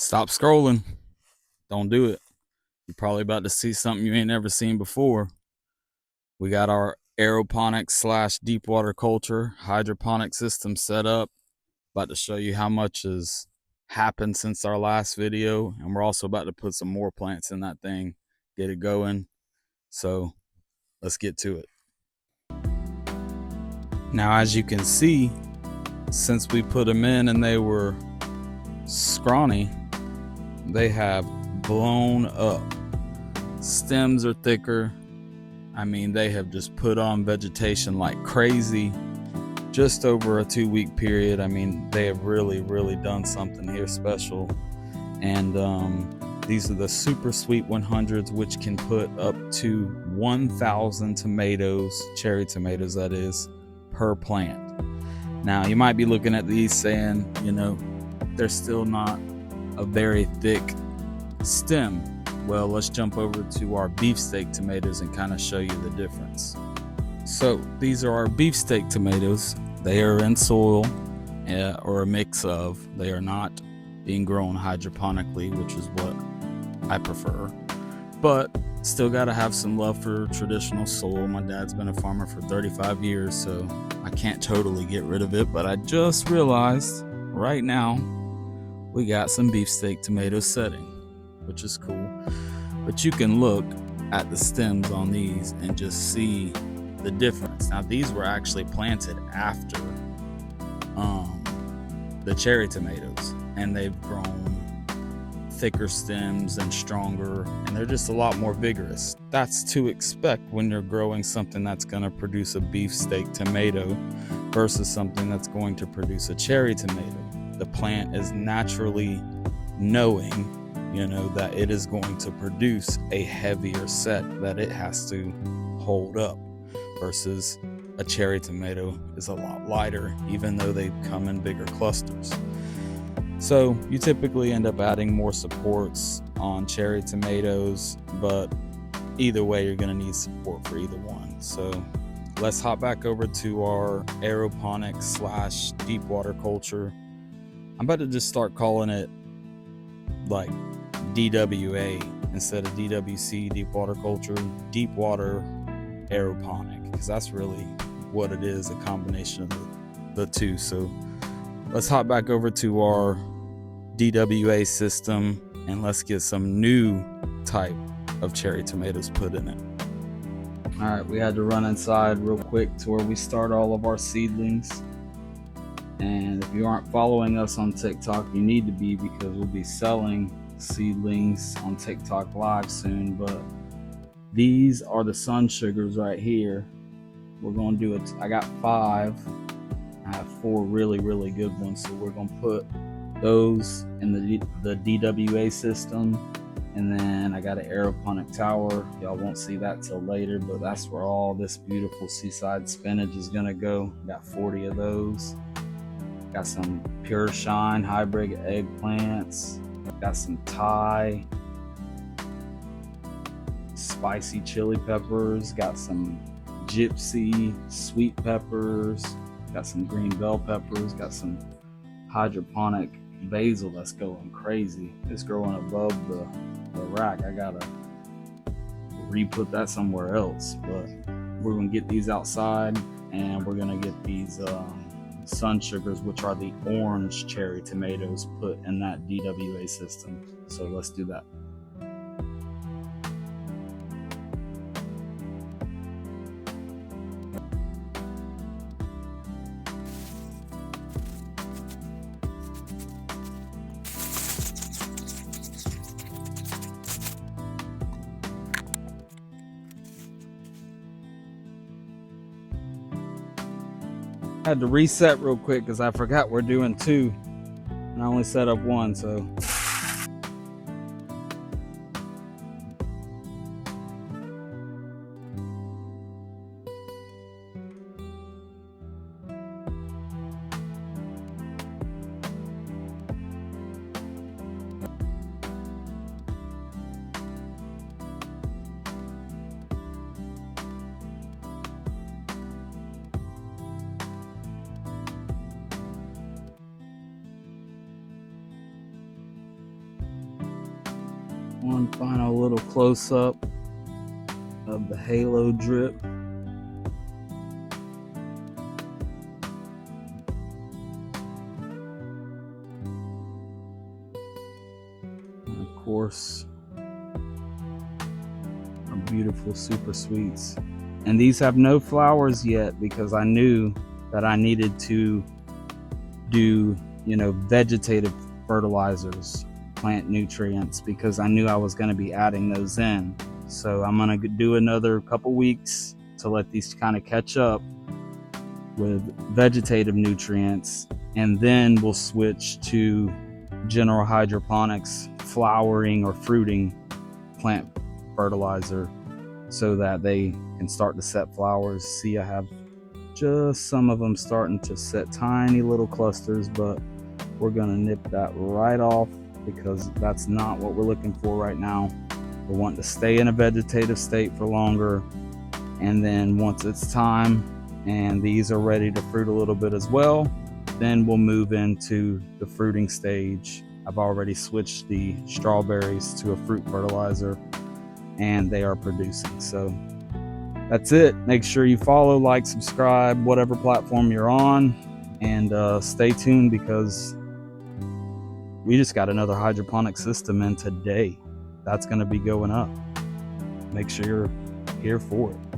Stop scrolling. Don't do it. You're probably about to see something you ain't never seen before. We got our aeroponics / deep water culture hydroponic system set up. About to show you how much has happened since our last video, and we're also about to put some more plants in that thing, get it going. So let's get to it. Now, as you can see, since we put them in and they were scrawny, they have blown up. Stems are thicker. I mean, they have just put on vegetation like crazy just over a 2-week period. I mean, they have really done something here special. And these are the super sweet 100s, which can put up to 1,000 tomatoes, cherry tomatoes that is, per plant. Now you might be looking at these saying, they're still not a very thick stem. Well, let's jump over to our beefsteak tomatoes and kind of show you the difference. So these are our beefsteak tomatoes. They are in soil or a mix of. They are not being grown hydroponically, which is what I prefer, but still got to have some love for traditional soil. My dad's been a farmer for 35 years, so I can't totally get rid of it, but I just realized right now we got some beefsteak tomatoes setting, which is cool. But you can look at the stems on these and just see the difference. Now, these were actually planted after the cherry tomatoes, and they've grown thicker stems and stronger, and they're just a lot more vigorous. That's to expect when you're growing something that's going to produce a beefsteak tomato versus something that's going to produce a cherry tomato. The plant is naturally knowing that it is going to produce a heavier set that it has to hold up, versus a cherry tomato is a lot lighter, even though they come in bigger clusters. So you typically end up adding more supports on cherry tomatoes, but either way you're going to need support for either one. So let's hop back over to our aeroponics / deep water culture. I'm about to just start calling it like DWA instead of DWC, deep water culture, deep water aeroponic, because that's really what it is, a combination of the two. So let's hop back over to our DWA system and let's get some new type of cherry tomatoes put in it. All right, we had to run inside real quick to where we start all of our seedlings. And if you aren't following us on TikTok, you need to be, because we'll be selling seedlings on TikTok live soon. But these are the sun sugars right here. We're going to do it. I got 5. I have 4 really good ones, so we're going to put those in the DWA system. And then I got an aeroponic tower. Y'all won't see that till later, but that's where all this beautiful seaside spinach is going to go. Got 40 of those. Got some Pure Shine hybrid eggplants. Got some Thai spicy chili peppers. Got some gypsy sweet peppers. Got some green bell peppers. Got some hydroponic basil that's going crazy. It's growing above the rack. I gotta re-put that somewhere else, but we're gonna get these outside, and we're gonna get these sun sugars, which are the orange cherry tomatoes, put in that DWA system. So let's do that. Had to reset real quick because I forgot we're doing 2 and I only set up 1, so One final little close-up of the halo drip. And of course, our beautiful super sweets. And these have no flowers yet because I knew that I needed to do, vegetative fertilizers, plant nutrients, because I knew I was going to be adding those in. So I'm going to do another couple weeks to let these kind of catch up with vegetative nutrients, and then we'll switch to general hydroponics flowering or fruiting plant fertilizer so that they can start to set flowers. See, I have just some of them starting to set tiny little clusters, but we're gonna nip that right off because that's not what we're looking for right now. We're wanting to stay in a vegetative state for longer, and then once it's time and these are ready to fruit a little bit as well, then we'll move into the fruiting stage. I've already switched the strawberries to a fruit fertilizer and they are producing. So that's it. Make sure you follow, like, subscribe, whatever platform you're on, and stay tuned because we just got another hydroponic system in today. That's going to be going up. Make sure you're here for it.